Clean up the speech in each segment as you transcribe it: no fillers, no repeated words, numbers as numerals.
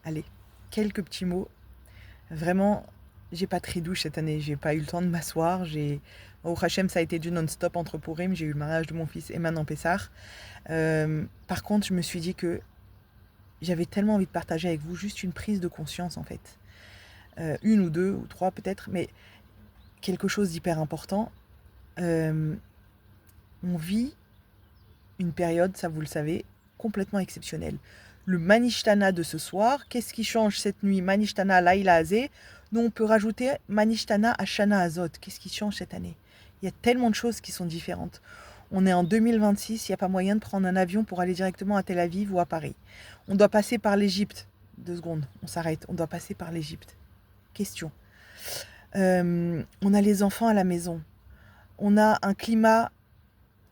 Allez, quelques petits mots. Vraiment, j'ai pas très douche cette année. J'ai pas eu le temps de m'asseoir. Au Hachem, ça a été du non-stop entre Purim. J'ai eu le mariage de mon fils et maintenant Pessah. Par contre, je me suis dit que j'avais tellement envie de partager avec vous juste une prise de conscience en fait. Une ou deux ou trois peut-être, mais quelque chose d'hyper important. On vit une période, ça vous le savez, complètement exceptionnelle. Le Manishtana de ce soir, qu'est-ce qui change cette nuit? Manishtana Laila Azé. Nous, on peut rajouter Manishtana Ashana Azot. Qu'est-ce qui change cette année? Il y a tellement de choses qui sont différentes. On est en 2026, il n'y a pas moyen de prendre un avion pour aller directement à Tel Aviv ou à Paris. On doit passer par l'Égypte. 2 secondes, on s'arrête. On doit passer par l'Égypte. Question. On a les enfants à la maison. On a un climat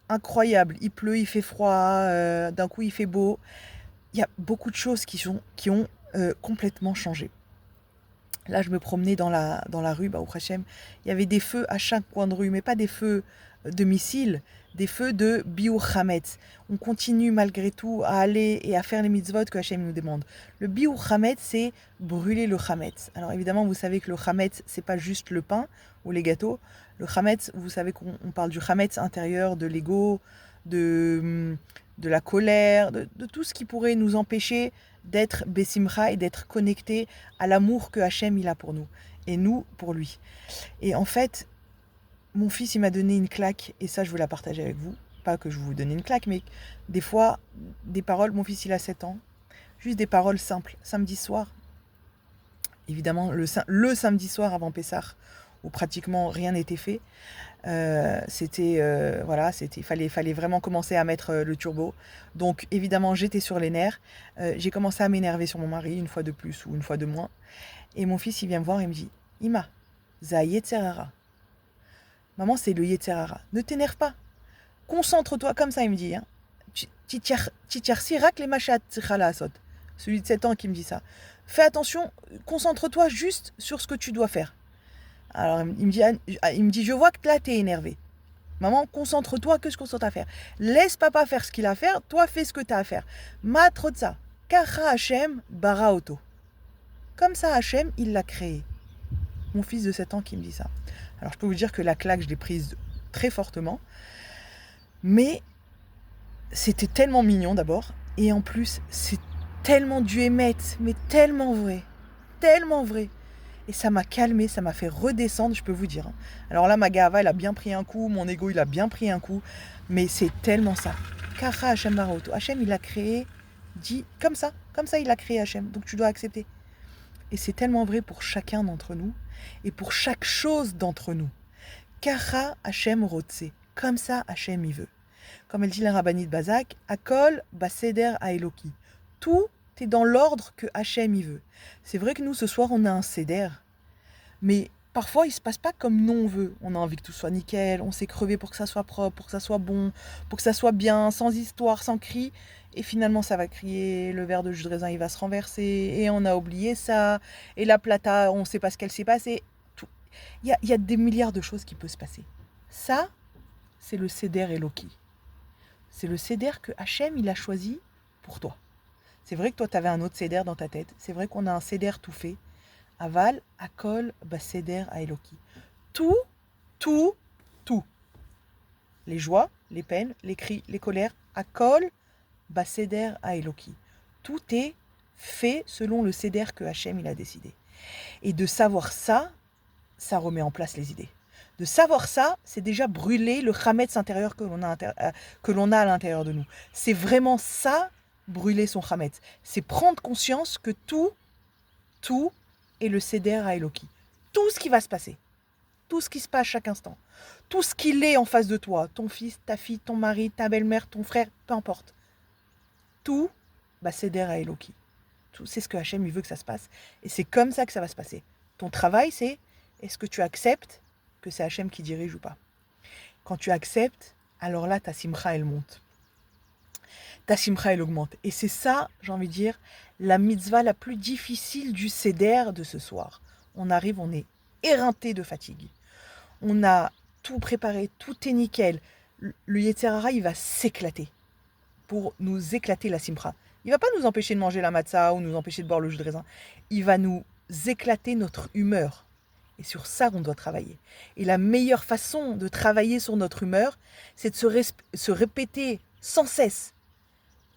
incroyable. Il pleut, il fait froid, d'un coup il fait beau. Il y a beaucoup de choses qui ont complètement changé. Là, je me promenais dans la rue, au Hachem. Il y avait des feux à chaque coin de rue, mais pas des feux de missiles, des feux de biur chametz. On continue malgré tout à aller et à faire les mitzvot que Hachem nous demande. Le biur chametz, c'est brûler le chametz. Alors évidemment, vous savez que le chametz, c'est pas juste le pain ou les gâteaux. Le chametz, vous savez qu'on parle du chametz intérieur, de l'ego, de la colère, de tout ce qui pourrait nous empêcher d'être Bessimcha et d'être connecté à l'amour que Hachem il a pour nous et nous pour lui. Et en fait, mon fils il m'a donné une claque et ça je veux la partager avec vous. Pas que je vous donne une claque, mais des fois, des paroles, mon fils il a 7 ans, juste des paroles simples. Samedi soir, évidemment le samedi soir avant Pessah, où pratiquement rien n'était fait, fallait vraiment commencer à mettre le turbo. Donc évidemment j'étais sur les nerfs, j'ai commencé à m'énerver sur mon mari une fois de plus ou une fois de moins. Et mon fils il vient me voir et me dit Ima, za yetzerara. Maman c'est le yetzerara. Ne t'énerve pas. Concentre-toi comme ça il me dit. Hein. Titiarsi rak les machat asot. Celui de 7 ans qui me dit ça. Fais attention, concentre-toi juste sur ce que tu dois faire. Alors il me dit je vois que là t'es énervé. Maman, concentre-toi, que je concentre à faire. Laisse papa faire ce qu'il a à faire, toi fais ce que tu as à faire. Ma trotza, kacha Hachem bara auto. Comme ça Hachem, il l'a créé. Mon fils de 7 ans qui me dit ça. Alors je peux vous dire que la claque, je l'ai prise très fortement. Mais c'était tellement mignon d'abord. Et en plus, c'est tellement du émettre, mais tellement vrai. Tellement vrai. Et ça m'a calmé, ça m'a fait redescendre, je peux vous dire. Alors là, ma gava, elle a bien pris un coup, mon ego, il a bien pris un coup. Mais c'est tellement ça. Kara Hachem Baroto. Hachem, il l'a créé, dit comme ça il a créé Hachem. Donc tu dois accepter. Et c'est tellement vrai pour chacun d'entre nous et pour chaque chose d'entre nous. Kara Hachem Rotse. Comme ça, Hachem, il veut. Comme elle dit la rabbinite Bazak, Akol Baseder Aeloki. Tout est dans l'ordre que Hachem y veut. C'est vrai que nous, ce soir, on a un Seder. Mais parfois, il ne se passe pas comme nous on veut. On a envie que tout soit nickel, on s'est crevé pour que ça soit propre, pour que ça soit bon, pour que ça soit bien, sans histoire, sans cri. Et finalement, ça va crier, le verre de jus de raisin, il va se renverser, et on a oublié ça, et la plata, on ne sait pas ce qu'elle s'est passée. Il y a des milliards de choses qui peuvent se passer. Ça, c'est le Seder Eloki. C'est le Seder que Hachem, il a choisi pour toi. C'est vrai que toi, tu avais un autre Seder dans ta tête. C'est vrai qu'on a un Seder tout fait. Aval, Akol, Baseder, Aeloki. Tout, tout, tout. Les joies, les peines, les cris, les colères, Akol, Baseder, Aeloki. Tout est fait selon le Seder que Hachem il a décidé. Et de savoir ça, ça remet en place les idées. De savoir ça, c'est déjà brûler le chametz intérieur que l'on a à l'intérieur de nous. C'est vraiment ça, brûler son chametz. C'est prendre conscience que tout est le Seder à Eloki. Tout ce qui va se passer, tout ce qui se passe chaque instant, tout ce qu'il est en face de toi, ton fils, ta fille, ton mari, ta belle-mère, ton frère, peu importe. Tout, Seder à Eloki. C'est ce que Hachem il veut que ça se passe. Et c'est comme ça que ça va se passer. Ton travail, c'est est-ce que tu acceptes que c'est Hachem qui dirige ou pas? Quand tu acceptes, alors là, ta simcha, elle monte. Ta simcha, elle augmente. Et c'est ça, j'ai envie de dire, la mitzvah la plus difficile du Seder de ce soir. On arrive, on est éreinté de fatigue. On a tout préparé, tout est nickel. Le Yetzirah, il va s'éclater pour nous éclater la simcha. Il va pas nous empêcher de manger la matzah ou nous empêcher de boire le jus de raisin. Il va nous éclater notre humeur. Et sur ça, on doit travailler. Et la meilleure façon de travailler sur notre humeur, c'est de se répéter sans cesse.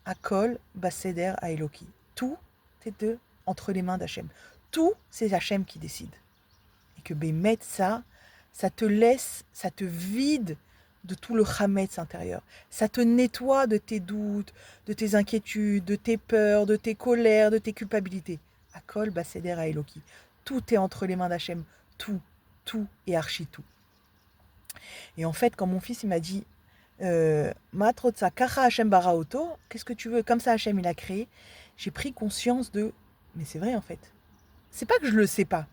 Akol, Baseder, Aeloki. Tout est entre les mains d'Hachem. Tout, c'est Hachem qui décide. Et que Bémet, ça te laisse, ça te vide de tout le chametz intérieur. Ça te nettoie de tes doutes, de tes inquiétudes, de tes peurs, de tes colères, de tes culpabilités. Akol, Baseder, Aeloki. Tout est entre les mains d'Hachem. Tout et archi tout. Et en fait, quand mon fils il m'a dit Matrotsa kacha Hachem baraoto, qu'est-ce que tu veux? Comme ça Hachem il a créé, j'ai pris conscience de mais c'est vrai en fait. C'est pas que je le sais pas.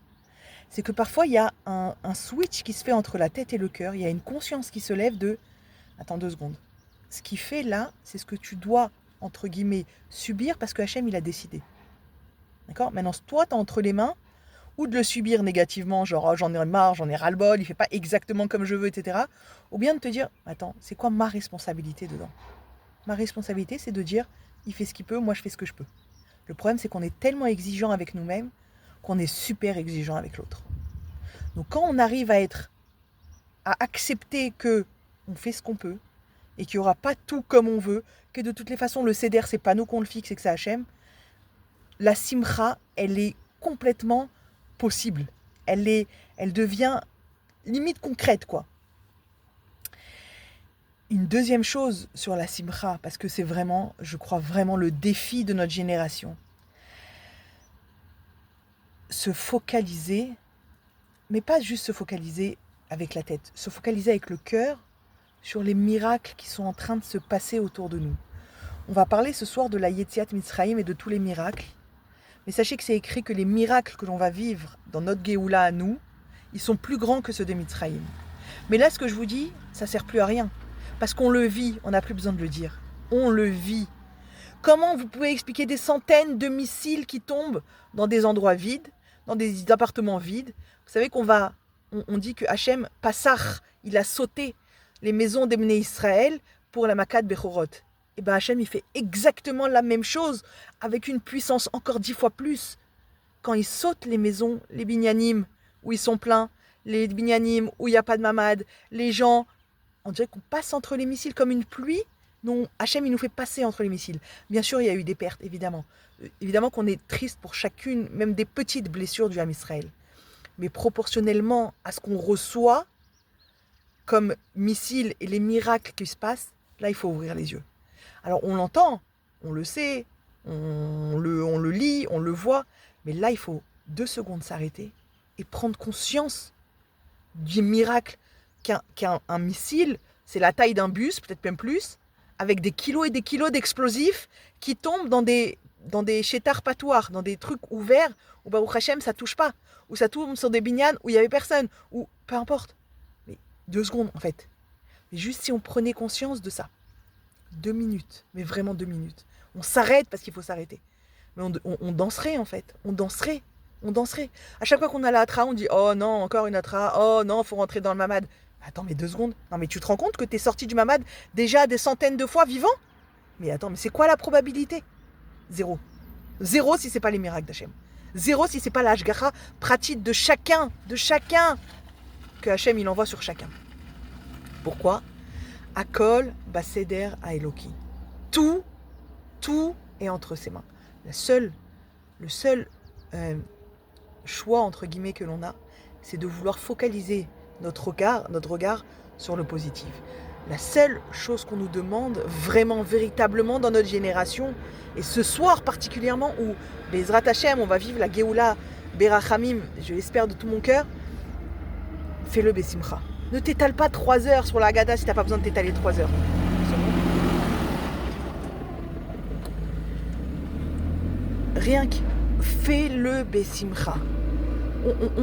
C'est que parfois il y a un switch qui se fait entre la tête et le cœur, il y a une conscience qui se lève de attends 2 secondes. Ce qui fait là, c'est ce que tu dois entre guillemets subir parce que Hachem il a décidé. D'accord? Maintenant toi tu as entre les mains ou de le subir négativement, genre oh, j'en ai marre, j'en ai ras-le-bol, il fait pas exactement comme je veux, etc. Ou bien de te dire, attends, c'est quoi ma responsabilité dedans? Ma responsabilité, c'est de dire, il fait ce qu'il peut, moi je fais ce que je peux. Le problème, c'est qu'on est tellement exigeant avec nous-mêmes qu'on est super exigeant avec l'autre. Donc quand on arrive à accepter que on fait ce qu'on peut et qu'il n'y aura pas tout comme on veut, que de toutes les façons le céder c'est pas nous qu'on le fixe et que c'est Hachem, la simcha, elle est complètement possible. Elle devient limite concrète, quoi. Une deuxième chose sur la simcha, parce que c'est vraiment, je crois vraiment le défi de notre génération. Se focaliser, mais pas juste se focaliser avec la tête, se focaliser avec le cœur sur les miracles qui sont en train de se passer autour de nous. On va parler ce soir de la Yetziat Mitzrayim et de tous les miracles. Mais sachez que c'est écrit que les miracles que l'on va vivre dans notre Géoula à nous, ils sont plus grands que ceux de Mitzrayim. Mais là, ce que je vous dis, ça ne sert plus à rien. Parce qu'on le vit, on n'a plus besoin de le dire. On le vit. Comment vous pouvez expliquer des centaines de missiles qui tombent dans des endroits vides, dans des appartements vides? Vous savez on dit que Hachem, Passach, il a sauté les maisons des Bnei Israël pour la Makat Bechorot. Et bien Hachem, il fait exactement la même chose, avec une puissance encore 10 fois plus. Quand il saute les maisons, les binyanim, où ils sont pleins, les binyanim, où il n'y a pas de mamad, les gens, on dirait qu'on passe entre les missiles comme une pluie. Non, Hachem, il nous fait passer entre les missiles. Bien sûr, il y a eu des pertes, évidemment. Évidemment qu'on est triste pour chacune, même des petites blessures du Ham Israël. Mais proportionnellement à ce qu'on reçoit comme missiles et les miracles qui se passent, là, il faut ouvrir les yeux. Alors on l'entend, on le sait, on le lit, on le voit, mais là il faut 2 secondes s'arrêter et prendre conscience du miracle qu'un missile, c'est la taille d'un bus, peut-être même plus, avec des kilos et des kilos d'explosifs qui tombent dans des chétards patoirs, dans des trucs ouverts où Baruch Hashem ça touche pas, ou ça tombe sur des binyanes où il y avait personne, ou peu importe. Mais 2 secondes en fait. Mais juste si on prenait conscience de ça. 2 minutes, mais vraiment 2 minutes. On s'arrête parce qu'il faut s'arrêter. Mais on danserait en fait, on danserait. À chaque fois qu'on a la hatra, on dit oh non, encore une hatra, oh non, faut rentrer dans le mamad. Attends, mais 2 secondes. Non, mais tu te rends compte que t'es sorti du mamad déjà des centaines de fois vivant? Mais attends, mais c'est quoi la probabilité? 0. 0 si c'est pas les miracles d'Hachem. 0 si c'est pas la hashgacha pratique de chacun que Hachem il envoie sur chacun. Pourquoi? Akol, Baseder, Aeloki. Tout est entre ses mains. Le seul choix, entre guillemets, que l'on a, c'est de vouloir focaliser notre regard sur le positif. La seule chose qu'on nous demande, vraiment, véritablement, dans notre génération, et ce soir particulièrement, où, Bezrat Hashem, on va vivre la Géoula Berachamim, je l'espère de tout mon cœur, fais-le Bessimcha. Ne t'étale pas 3 heures sur la Haggadah si tu n'as pas besoin de t'étaler 3 heures. Rien que fais-le Bessimcha.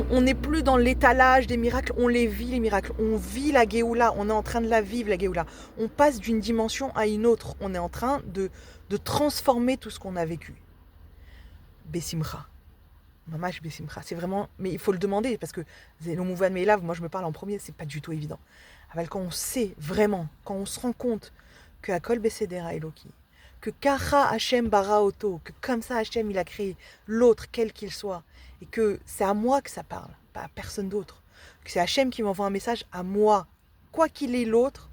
On n'est plus dans l'étalage des miracles, on les vit les miracles. On vit la Géoula, on est en train de la vivre la Géoula. On passe d'une dimension à une autre. On est en train de transformer tout ce qu'on a vécu. Bessimcha. Mamash Bessimcha, c'est vraiment, mais il faut le demander parce que Zélo Mouvan Meilav, moi je me parle en premier, c'est pas du tout évident. Quand on sait vraiment, quand on se rend compte que Akol Beseder Eloki, que Kacha Hashem bara auto, que comme ça Hashem il a créé l'autre quel qu'il soit, et que c'est à moi que ça parle, pas à personne d'autre, que c'est Hashem qui m'envoie un message à moi, quoi qu'il ait l'autre,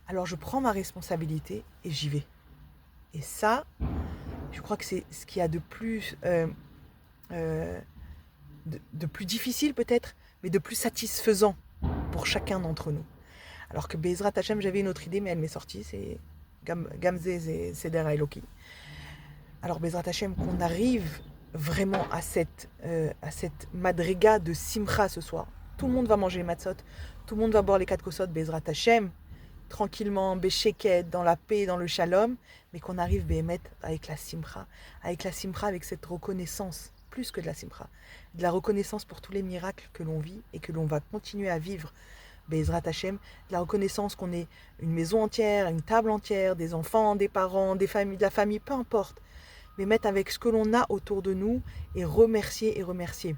alors je prends ma responsabilité et j'y vais. Et ça, je crois que c'est ce qu'il y a de plus, de plus difficile peut-être, mais de plus satisfaisant pour chacun d'entre nous. Alors que Bezrat Hashem, j'avais une autre idée, mais elle m'est sortie, c'est Gamze et Seder Eloki. Alors Bezrat Hashem, qu'on arrive vraiment à cette madriga de Simcha ce soir. Tout le monde va manger les matzot, tout le monde va boire les 4 kosot Bezrat Hashem, tranquillement, bécheket, dans la paix, dans le shalom, mais qu'on arrive Béhémet avec la simcha, avec cette reconnaissance, plus que de la simcha, de la reconnaissance pour tous les miracles que l'on vit et que l'on va continuer à vivre, Bezrat Hashem, de la reconnaissance qu'on est une maison entière, une table entière, des enfants, des parents, des familles, de la famille, peu importe, mais mettre avec ce que l'on a autour de nous et remercier et remercier.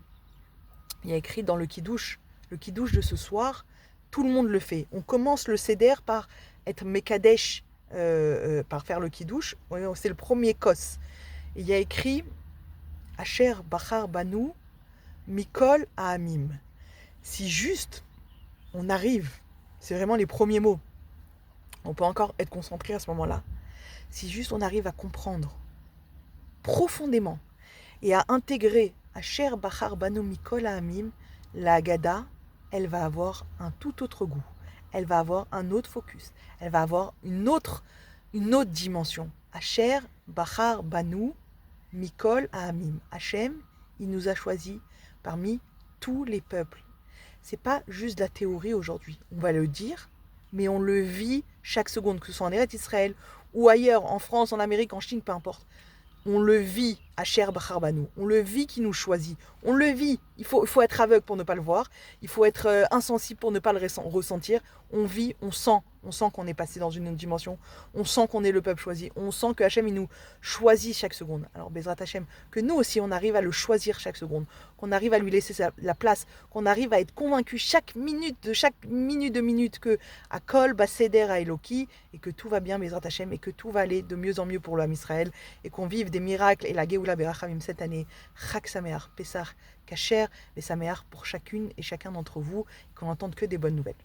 Il y a écrit dans le Kiddush de ce soir, tout le monde le fait. On commence le Seder par être Mekadesh, par faire le Kiddush. C'est le premier kos. Il y a écrit Asher Bachar Banu Mikol Ahamim. Si juste on arrive, c'est vraiment les premiers mots, on peut encore être concentré à ce moment-là. Si juste on arrive à comprendre profondément et à intégrer Asher Bachar Banu Mikol Ahamim, la Haggadah, elle va avoir un tout autre goût, elle va avoir un autre focus, elle va avoir une autre dimension. Asher, Bachar, Banu, Mikol, Ahamim. Hachem, il nous a choisis parmi tous les peuples. C'est pas juste de la théorie aujourd'hui, on va le dire, mais on le vit chaque seconde, que ce soit en Eretz Israël ou ailleurs, en France, en Amérique, en Chine, peu importe. On le vit, Asher Bachar Banu. On le vit qui nous choisit. On le vit. Il faut être aveugle pour ne pas le voir. Il faut être insensible pour ne pas le ressentir. On vit, on sent qu'on est passé dans une autre dimension. On sent qu'on est le peuple choisi. On sent que Hachem, il nous choisit chaque seconde. Alors, Bezrat Hachem, que nous aussi, on arrive à le choisir chaque seconde. Qu'on arrive à lui laisser la place. Qu'on arrive à être convaincu chaque minute de minute que à Kol, Baseder, à Eloki, et que tout va bien, Bezrat Hachem, et que tout va aller de mieux en mieux pour l'âme Israël, et qu'on vive des miracles et la Geoula Berachamim cette année. Chag Sameach, Pesach, Kacher, et Sameach pour chacune et chacun d'entre vous, qu'on n'entende que des bonnes nouvelles.